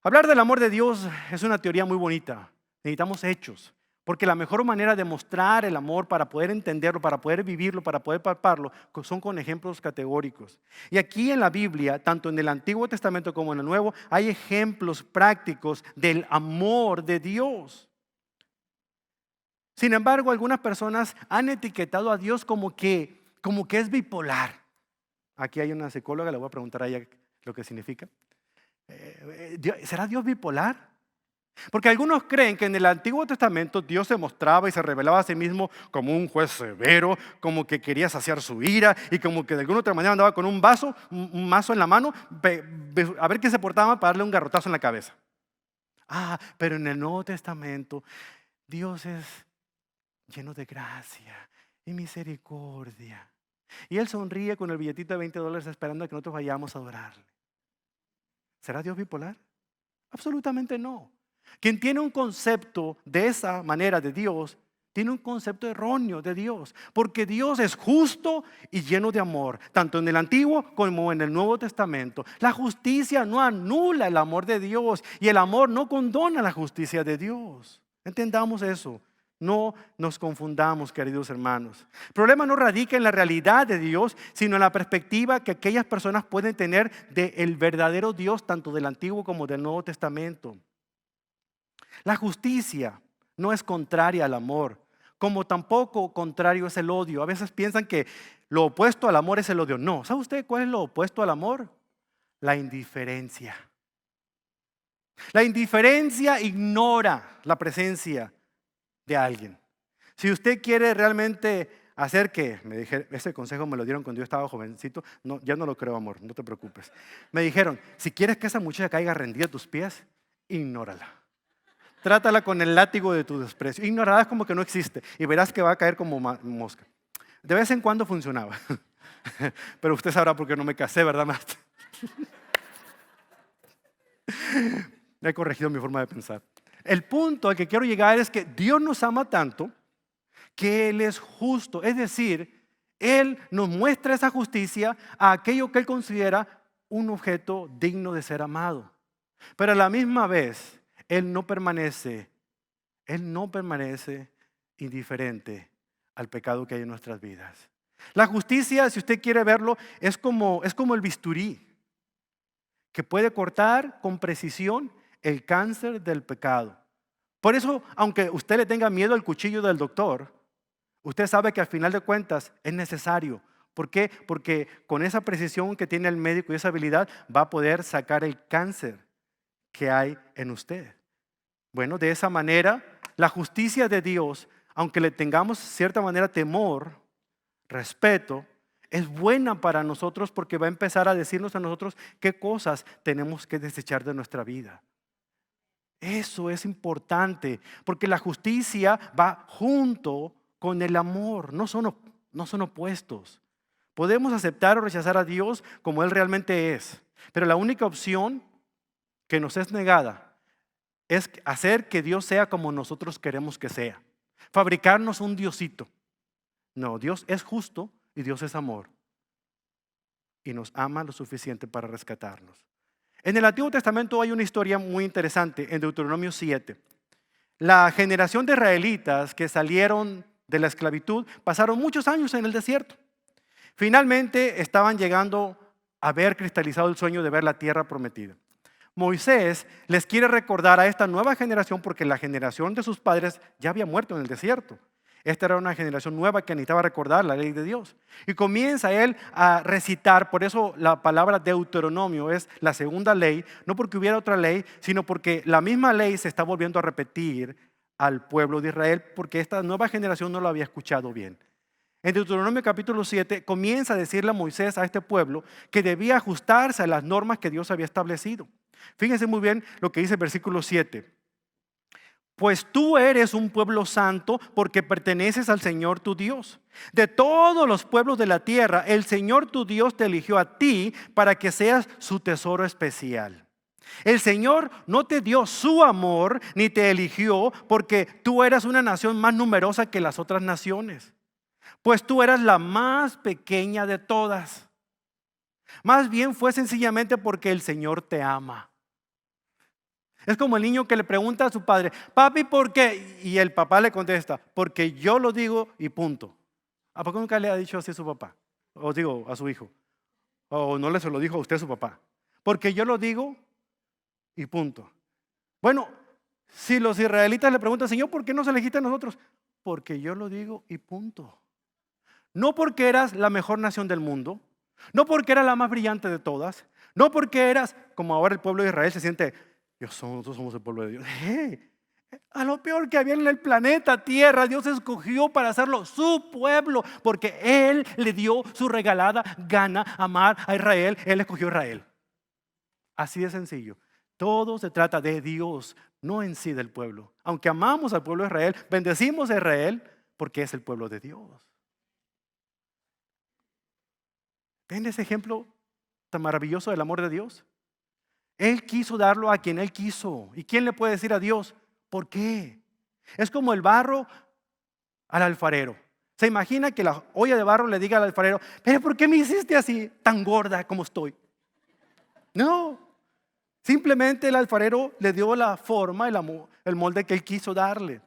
Hablar del amor de Dios es una teoría muy bonita. Necesitamos hechos. Porque la mejor manera de mostrar el amor para poder entenderlo, para poder vivirlo, para poder palparlo, son con ejemplos categóricos. Y aquí en la Biblia, tanto en el Antiguo Testamento como en el Nuevo, hay ejemplos prácticos del amor de Dios. Sin embargo, algunas personas han etiquetado a Dios como que es bipolar. Aquí hay una psicóloga, le voy a preguntar a ella lo que significa. ¿Será Dios bipolar? Porque algunos creen que en el Antiguo Testamento Dios se mostraba y se revelaba a sí mismo como un juez severo, como que quería saciar su ira y como que de alguna otra manera andaba con un vaso, un mazo en la mano, a ver quién se portaba para darle un garrotazo en la cabeza. Pero en el Nuevo Testamento Dios es lleno de gracia y misericordia. Y Él sonríe con el billetito de $20 esperando a que nosotros vayamos a adorarle. ¿Será Dios bipolar? Absolutamente no. Quien tiene un concepto de esa manera de Dios, tiene un concepto erróneo de Dios. Porque Dios es justo y lleno de amor, tanto en el Antiguo como en el Nuevo Testamento. La justicia no anula el amor de Dios y el amor no condona la justicia de Dios. Entendamos eso. No nos confundamos, queridos hermanos. El problema no radica en la realidad de Dios, sino en la perspectiva que aquellas personas pueden tener del verdadero Dios, tanto del Antiguo como del Nuevo Testamento. La justicia no es contraria al amor, como tampoco contrario es el odio. A veces piensan que lo opuesto al amor es el odio. No, ¿sabe usted cuál es lo opuesto al amor? La indiferencia. La indiferencia ignora la presencia de alguien. Si usted quiere realmente hacer que, me dijeron, ese consejo me lo dieron cuando yo estaba jovencito, no, ya no lo creo, amor, no te preocupes. Me dijeron, si quieres que esa muchacha caiga rendida a tus pies, ignórala. Trátala con el látigo de tu desprecio. Ignorarla es como que no existe y verás que va a caer como mosca. De vez en cuando funcionaba, pero usted sabrá por qué no me casé, ¿verdad, maestro? He corregido mi forma de pensar. El punto al que quiero llegar es que Dios nos ama tanto que Él es justo. Es decir, Él nos muestra esa justicia a aquello que Él considera un objeto digno de ser amado. Pero a la misma vez, Él no permanece indiferente al pecado que hay en nuestras vidas. La justicia, si usted quiere verlo, es como el bisturí que puede cortar con precisión el cáncer del pecado. Por eso, aunque usted le tenga miedo al cuchillo del doctor, usted sabe que al final de cuentas es necesario. ¿Por qué? Porque con esa precisión que tiene el médico y esa habilidad va a poder sacar el cáncer que hay en usted. Bueno, de esa manera, la justicia de Dios, aunque le tengamos cierta manera temor, respeto, es buena para nosotros porque va a empezar a decirnos a nosotros qué cosas tenemos que desechar de nuestra vida. Eso es importante porque la justicia va junto con el amor, no son opuestos. Podemos aceptar o rechazar a Dios como Él realmente es, pero la única opción que nos es negada es hacer que Dios sea como nosotros queremos que sea. Fabricarnos un diosito. No, Dios es justo y Dios es amor. Y nos ama lo suficiente para rescatarnos. En el Antiguo Testamento hay una historia muy interesante en Deuteronomio 7. La generación de israelitas que salieron de la esclavitud pasaron muchos años en el desierto. Finalmente estaban llegando a ver cristalizado el sueño de ver la tierra prometida. Moisés les quiere recordar a esta nueva generación porque la generación de sus padres ya había muerto en el desierto. Esta era una generación nueva que necesitaba recordar la ley de Dios. Y comienza él a recitar, por eso la palabra Deuteronomio es la segunda ley, no porque hubiera otra ley, sino porque la misma ley se está volviendo a repetir al pueblo de Israel porque esta nueva generación no lo había escuchado bien. En Deuteronomio capítulo 7 comienza a decirle a Moisés, a este pueblo, que debía ajustarse a las normas que Dios había establecido. Fíjense muy bien lo que dice el versículo 7. Pues tú eres un pueblo santo porque perteneces al Señor tu Dios. De todos los pueblos de la tierra, el Señor tu Dios te eligió a ti para que seas su tesoro especial. El Señor no te dio su amor ni te eligió porque tú eras una nación más numerosa que las otras naciones. Pues tú eras la más pequeña de todas. Más bien fue sencillamente porque el Señor te ama. Es como el niño que le pregunta a su padre, papi, ¿por qué? Y el papá le contesta, porque yo lo digo y punto. ¿A poco nunca le ha dicho así a su papá? O digo, a su hijo. O no le se lo dijo a usted a su papá. Porque yo lo digo y punto. Bueno, si los israelitas le preguntan, Señor, ¿por qué nos elegiste a nosotros? Porque yo lo digo y punto. No porque eras la mejor nación del mundo, no porque eras la más brillante de todas, no porque eras, como ahora el pueblo de Israel se siente Nosotros somos el pueblo de Dios. A lo peor que había en el planeta Tierra, Dios escogió para hacerlo su pueblo, porque Él le dio su regalada gana amar a Israel. Él escogió a Israel. Así de sencillo. Todo se trata de Dios, no en sí del pueblo. Aunque amamos al pueblo de Israel, bendecimos a Israel porque es el pueblo de Dios. ¿Ven ese ejemplo tan maravilloso del amor de Dios? Él quiso darlo a quien Él quiso. ¿Y quién le puede decir a Dios por qué? Es como el barro al alfarero. ¿Se imagina que la olla de barro le diga al alfarero, pero ¿por qué me hiciste así, tan gorda como estoy? No, simplemente el alfarero le dio la forma, el molde que Él quiso darle.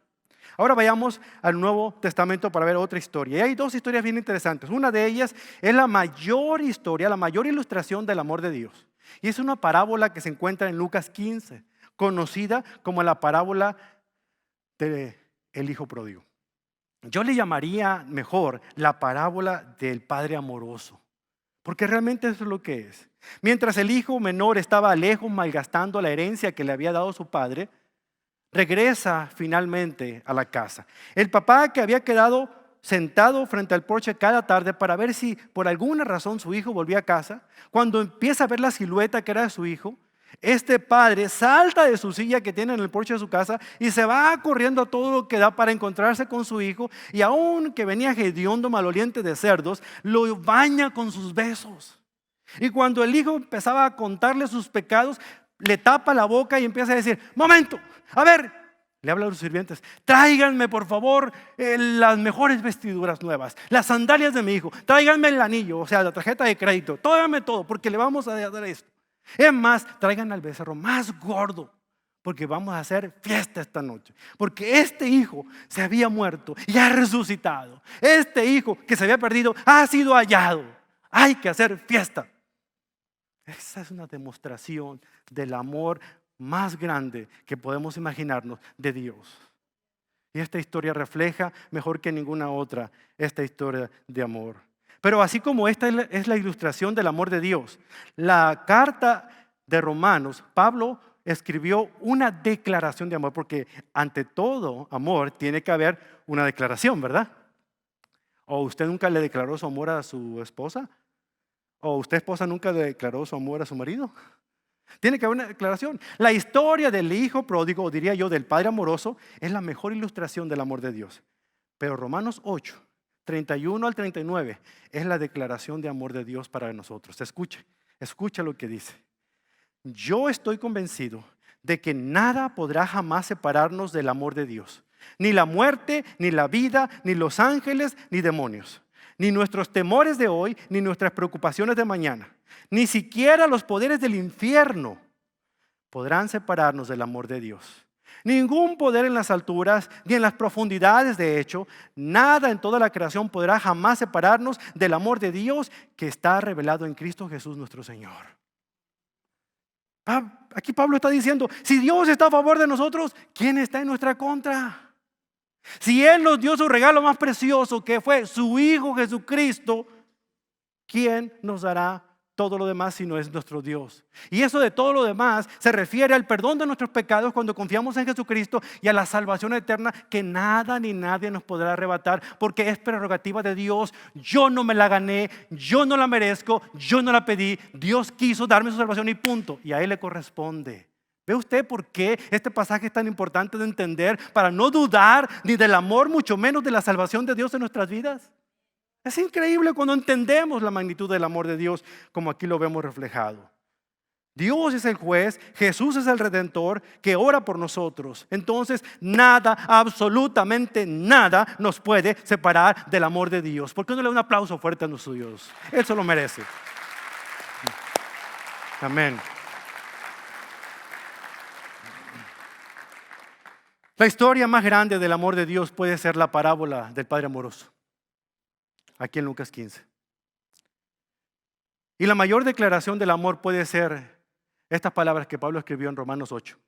Ahora vayamos al Nuevo Testamento para ver otra historia. Y hay dos historias bien interesantes. Una de ellas es la mayor historia, la mayor ilustración del amor de Dios. Y es una parábola que se encuentra en Lucas 15, conocida como la parábola del Hijo Pródigo. Yo le llamaría mejor la parábola del Padre amoroso, porque realmente eso es lo que es. Mientras el hijo menor estaba lejos malgastando la herencia que le había dado su padre, regresa finalmente a la casa. El papá, que había quedado sentado frente al porche cada tarde para ver si por alguna razón su hijo volvía a casa, cuando empieza a ver la silueta que era de su hijo, este padre salta de su silla que tiene en el porche de su casa y se va corriendo a todo lo que da para encontrarse con su hijo, y aun que venía hediondo, maloliente de cerdos, lo baña con sus besos. Y cuando el hijo empezaba a contarle sus pecados, le tapa la boca y empieza a decir: momento, a ver, le habla a los sirvientes, tráiganme por favor las mejores vestiduras nuevas, las sandalias de mi hijo, tráiganme el anillo, o sea, la tarjeta de crédito, tráiganme todo, porque le vamos a dar esto. Es más, traigan al becerro más gordo, porque vamos a hacer fiesta esta noche. Porque este hijo se había muerto y ha resucitado. Este hijo que se había perdido ha sido hallado. Hay que hacer fiesta. Esa es una demostración del amor más grande que podemos imaginarnos de Dios. Y esta historia refleja mejor que ninguna otra esta historia de amor. Pero así como esta es la ilustración del amor de Dios, la carta de Romanos, Pablo escribió una declaración de amor, porque ante todo amor tiene que haber una declaración, ¿verdad? ¿O usted nunca le declaró su amor a su esposa? ¿O usted, esposa, nunca le declaró su amor a su marido? Tiene que haber una declaración. La historia del hijo pródigo, o diría yo del padre amoroso, es la mejor ilustración del amor de Dios. Pero Romanos 8, 31 al 39 es la declaración de amor de Dios para nosotros. Escucha lo que dice. Yo estoy convencido de que nada podrá jamás separarnos del amor de Dios. Ni la muerte, ni la vida, ni los ángeles, ni demonios. Ni nuestros temores de hoy, ni nuestras preocupaciones de mañana. Ni siquiera los poderes del infierno podrán separarnos del amor de Dios. Ningún poder en las alturas ni en las profundidades, de hecho, nada en toda la creación podrá jamás separarnos del amor de Dios que está revelado en Cristo Jesús nuestro Señor. Aquí Pablo está diciendo, si Dios está a favor de nosotros, ¿quién está en nuestra contra? Si Él nos dio su regalo más precioso, que fue su Hijo Jesucristo, ¿quién nos dará todo lo demás si no es nuestro Dios? Y eso de todo lo demás se refiere al perdón de nuestros pecados cuando confiamos en Jesucristo, y a la salvación eterna que nada ni nadie nos podrá arrebatar, porque es prerrogativa de Dios. Yo no me la gané, yo no la merezco, yo no la pedí. Dios quiso darme su salvación y punto. Y a Él le corresponde. ¿Ve usted por qué este pasaje es tan importante de entender? Para no dudar ni del amor, mucho menos de la salvación de Dios en nuestras vidas. Es increíble cuando entendemos la magnitud del amor de Dios, como aquí lo vemos reflejado. Dios es el juez, Jesús es el redentor que ora por nosotros. Entonces nada, absolutamente nada nos puede separar del amor de Dios. ¿Por qué no le da un aplauso fuerte a nuestro Dios? Él se lo merece. Amén. La historia más grande del amor de Dios puede ser la parábola del Padre amoroso, aquí en Lucas 15. Y la mayor declaración del amor puede ser estas palabras que Pablo escribió en Romanos 8.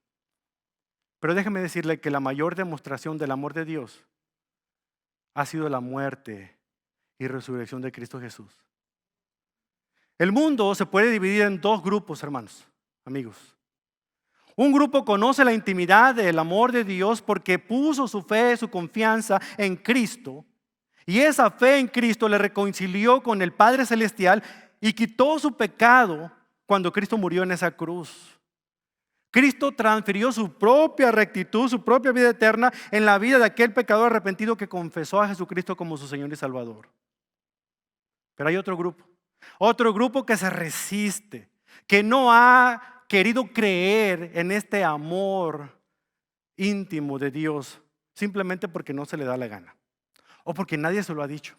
Pero déjeme decirle que la mayor demostración del amor de Dios ha sido la muerte y resurrección de Cristo Jesús. El mundo se puede dividir en dos grupos, hermanos, amigos. Un grupo conoce la intimidad del amor de Dios porque puso su fe, su confianza en Cristo. Y esa fe en Cristo le reconcilió con el Padre Celestial y quitó su pecado cuando Cristo murió en esa cruz. Cristo transfirió su propia rectitud, su propia vida eterna en la vida de aquel pecador arrepentido que confesó a Jesucristo como su Señor y Salvador. Pero hay otro grupo que se resiste, que no ha querido creer en este amor íntimo de Dios, simplemente porque no se le da la gana o porque nadie se lo ha dicho.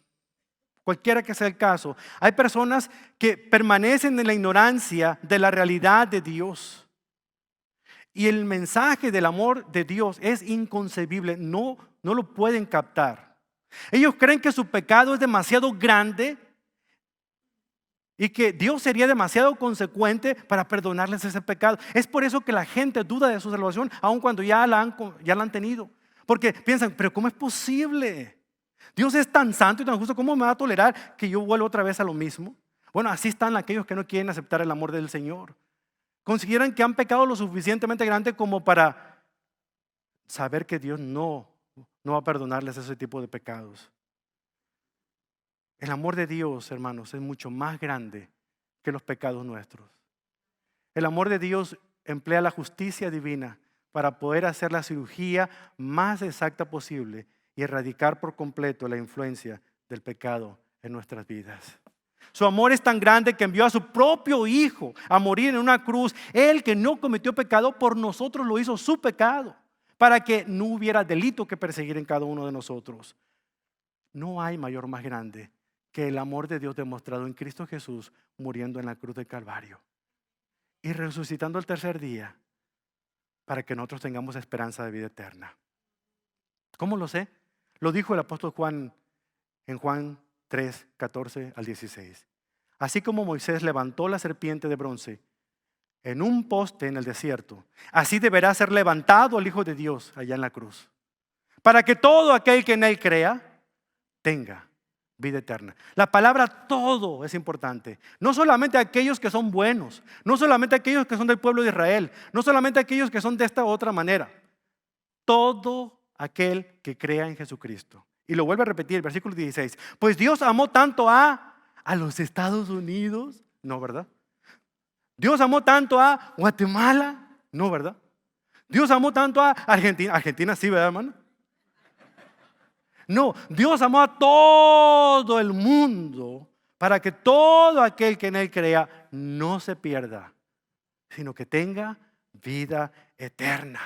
Cualquiera que sea el caso, hay personas que permanecen en la ignorancia de la realidad de Dios. Y el mensaje del amor de Dios es inconcebible, no lo pueden captar. Ellos creen que su pecado es demasiado grande y que Dios sería demasiado consecuente para perdonarles ese pecado. Es por eso que la gente duda de su salvación, aun cuando ya la han tenido. Porque piensan, pero ¿cómo es posible? Dios es tan santo y tan justo, ¿cómo me va a tolerar que yo vuelva otra vez a lo mismo? Bueno, así están aquellos que no quieren aceptar el amor del Señor. Consideran que han pecado lo suficientemente grande como para saber que Dios no va a perdonarles ese tipo de pecados. El amor de Dios, hermanos, es mucho más grande que los pecados nuestros. El amor de Dios emplea la justicia divina para poder hacer la cirugía más exacta posible y erradicar por completo la influencia del pecado en nuestras vidas. Su amor es tan grande que envió a su propio Hijo a morir en una cruz. Él que no cometió pecado, por nosotros lo hizo su pecado, para que no hubiera delito que perseguir en cada uno de nosotros. No hay mayor más grande que el amor de Dios demostrado en Cristo Jesús, muriendo en la cruz del Calvario y resucitando el tercer día para que nosotros tengamos esperanza de vida eterna. ¿Cómo lo sé? Lo dijo el apóstol Juan en Juan 3, 14 al 16. Así como Moisés levantó la serpiente de bronce en un poste en el desierto, así deberá ser levantado el Hijo de Dios allá en la cruz, para que todo aquel que en él crea tenga vida eterna. La palabra todo es importante. No solamente aquellos que son buenos, no solamente aquellos que son del pueblo de Israel, no solamente aquellos que son de esta otra manera. Todo aquel que crea en Jesucristo. Y lo vuelve a repetir el versículo 16. Pues Dios amó tanto a los Estados Unidos. No, ¿verdad? Dios amó tanto a Guatemala. No, ¿verdad? Dios amó tanto a Argentina. Argentina sí, ¿verdad, hermano? No, Dios amó a todo el mundo para que todo aquel que en él crea no se pierda, sino que tenga vida eterna.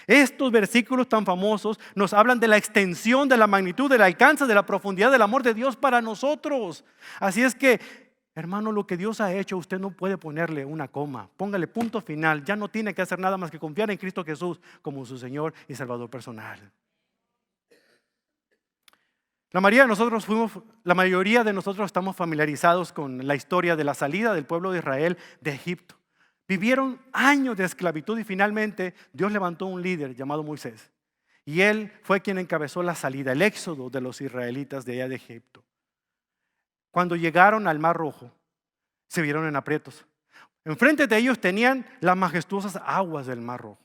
Estos versículos tan famosos nos hablan de la extensión, de la magnitud, del alcance, de la profundidad del amor de Dios para nosotros. Así es que, hermano, lo que Dios ha hecho, usted no puede ponerle una coma. Póngale punto final. Ya no tiene que hacer nada más que confiar en Cristo Jesús como su Señor y Salvador personal. La mayoría de nosotros estamos familiarizados con la historia de la salida del pueblo de Israel de Egipto. Vivieron años de esclavitud y finalmente Dios levantó un líder llamado Moisés. Y él fue quien encabezó la salida, el éxodo de los israelitas de allá de Egipto. Cuando llegaron al Mar Rojo, se vieron en aprietos. Enfrente de ellos tenían las majestuosas aguas del Mar Rojo.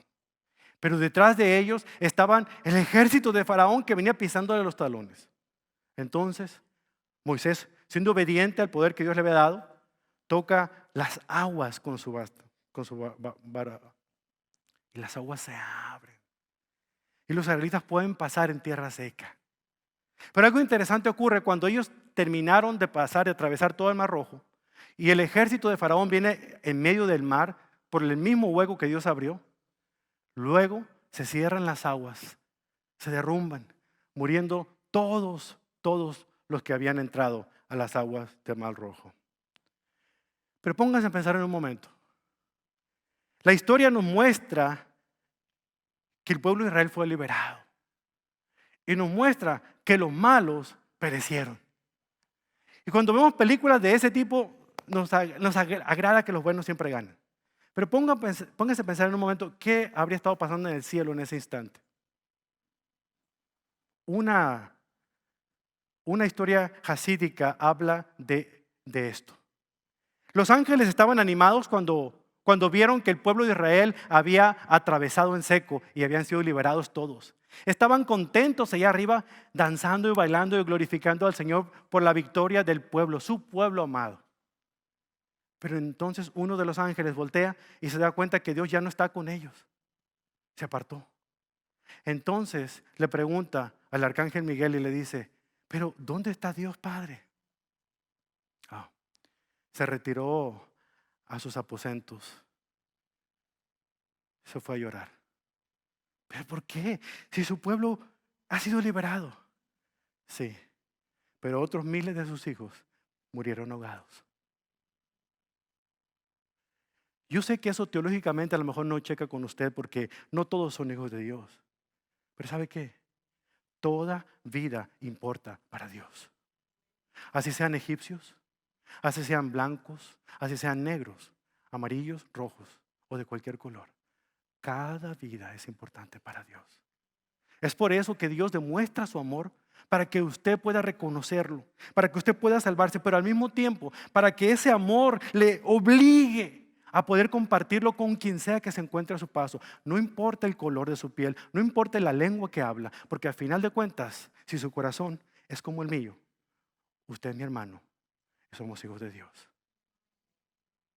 Pero detrás de ellos estaban el ejército de Faraón que venía pisándole los talones. Entonces, Moisés, siendo obediente al poder que Dios le había dado, toca las aguas con su vara. Y las aguas se abren. Y los israelitas pueden pasar en tierra seca. Pero algo interesante ocurre cuando ellos terminaron de pasar y atravesar todo el Mar Rojo. Y el ejército de Faraón viene en medio del mar por el mismo hueco que Dios abrió. Luego se cierran las aguas, se derrumban, muriendo todos los que habían entrado a las aguas del Mar Rojo. Pero pónganse a pensar en un momento. La historia nos muestra que el pueblo de Israel fue liberado. Y nos muestra que los malos perecieron. Y cuando vemos películas de ese tipo, nos agrada que los buenos siempre ganen. Pero pónganse a pensar en un momento qué habría estado pasando en el cielo en ese instante. Una historia jasídica habla de esto. Los ángeles estaban animados cuando Cuando vieron que el pueblo de Israel había atravesado en seco y habían sido liberados todos. Estaban contentos allá arriba, danzando y bailando y glorificando al Señor por la victoria del pueblo, su pueblo amado. Pero entonces uno de los ángeles voltea y se da cuenta que Dios ya no está con ellos. Se apartó. Entonces le pregunta al arcángel Miguel y le dice, pero ¿dónde está Dios Padre? Se retiró a sus aposentos. Se fue a llorar. ¿Pero por qué? Si su pueblo ha sido liberado. Sí, pero otros miles de sus hijos murieron ahogados. Yo sé que eso teológicamente a lo mejor no checa con usted porque no todos son hijos de Dios. Pero ¿sabe qué? Toda vida importa para Dios. Así sean egipcios, así sean blancos, así sean negros, amarillos, rojos o de cualquier color. Cada vida es importante para Dios. Es por eso que Dios demuestra su amor para que usted pueda reconocerlo, para que usted pueda salvarse, pero al mismo tiempo para que ese amor le obligue a poder compartirlo con quien sea que se encuentre a su paso. No importa el color de su piel, no importa la lengua que habla, porque al final de cuentas, si su corazón es como el mío, usted es mi hermano y somos hijos de Dios.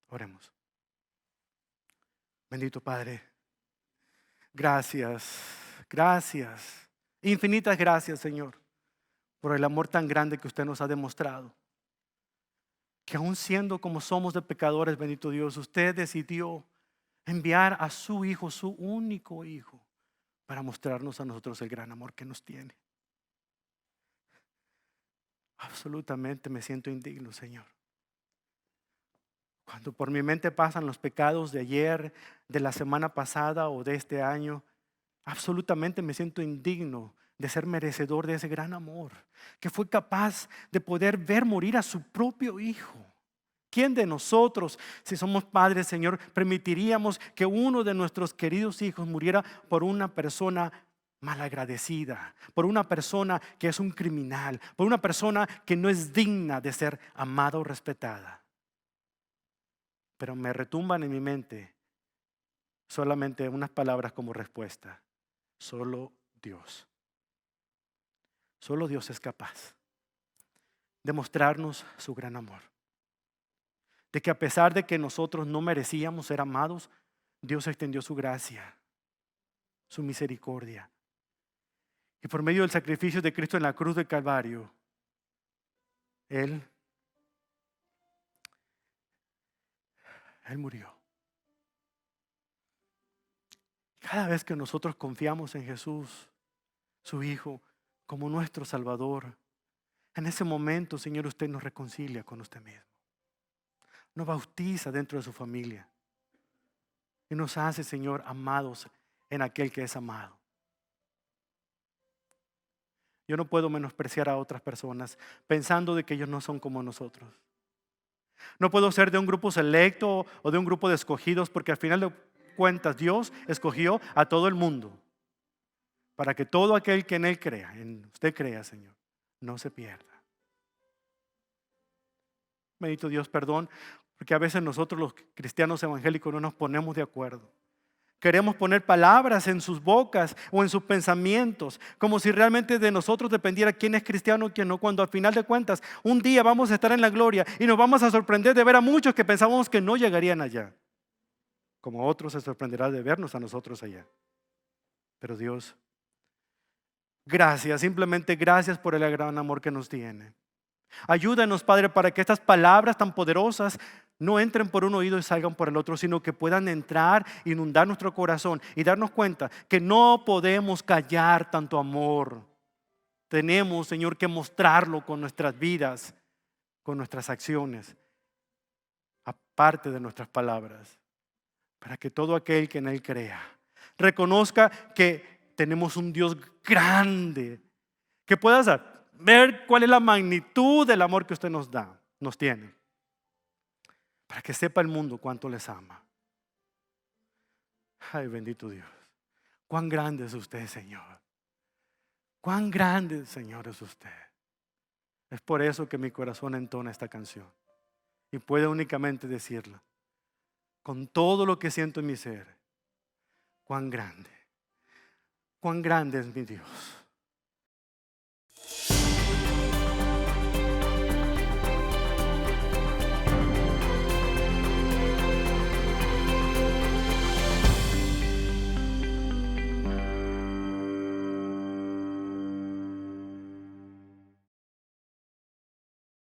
Oremos. Bendito Padre, gracias, gracias, infinitas gracias, Señor, por el amor tan grande que usted nos ha demostrado. Que aún siendo como somos de pecadores, bendito Dios, usted decidió enviar a su Hijo, su único Hijo, para mostrarnos a nosotros el gran amor que nos tiene. Absolutamente me siento indigno, Señor. Cuando por mi mente pasan los pecados de ayer, de la semana pasada o de este año, absolutamente me siento indigno de ser merecedor de ese gran amor, que fue capaz de poder ver morir a su propio Hijo. ¿Quién de nosotros, si somos padres, Señor, permitiríamos que uno de nuestros queridos hijos muriera por una persona malagradecida, por una persona que es un criminal, por una persona que no es digna de ser amada o respetada? Pero me retumban en mi mente solamente unas palabras como respuesta. Solo Dios. Solo Dios es capaz de mostrarnos su gran amor. De que a pesar de que nosotros no merecíamos ser amados, Dios extendió su gracia, su misericordia. Y por medio del sacrificio de Cristo en la cruz del Calvario, Él murió. Cada vez que nosotros confiamos en Jesús, su Hijo, como nuestro Salvador, en ese momento, Señor, usted nos reconcilia con usted mismo. Nos bautiza dentro de su familia. Y nos hace, Señor, amados en aquel que es amado. Yo no puedo menospreciar a otras personas pensando de que ellos no son como nosotros. No puedo ser de un grupo selecto o de un grupo de escogidos, porque al final de cuentas Dios escogió a todo el mundo para que todo aquel que en Él crea, en usted crea, Señor, no se pierda. Bendito Dios, perdón, porque a veces nosotros los cristianos evangélicos no nos ponemos de acuerdo. Queremos poner palabras en sus bocas o en sus pensamientos, como si realmente de nosotros dependiera quién es cristiano y quién no, cuando al final de cuentas un día vamos a estar en la gloria y nos vamos a sorprender de ver a muchos que pensábamos que no llegarían allá, como otros se sorprenderá de vernos a nosotros allá. Pero Dios, gracias, simplemente gracias por el gran amor que nos tiene. Ayúdanos, Padre, para que estas palabras tan poderosas no entren por un oído y salgan por el otro, sino que puedan entrar, inundar nuestro corazón y darnos cuenta que no podemos callar tanto amor. Tenemos, Señor, que mostrarlo con nuestras vidas, con nuestras acciones, aparte de nuestras palabras, para que todo aquel que en Él crea reconozca que tenemos un Dios grande, que puedas ver cuál es la magnitud del amor que usted nos da, nos tiene, para que sepa el mundo cuánto les ama. Ay, bendito Dios. Cuán grande es usted, Señor. Cuán grande, Señor, es usted. Es por eso que mi corazón entona esta canción y puede únicamente decirla. con todo lo que siento en mi ser, cuán grande es mi Dios.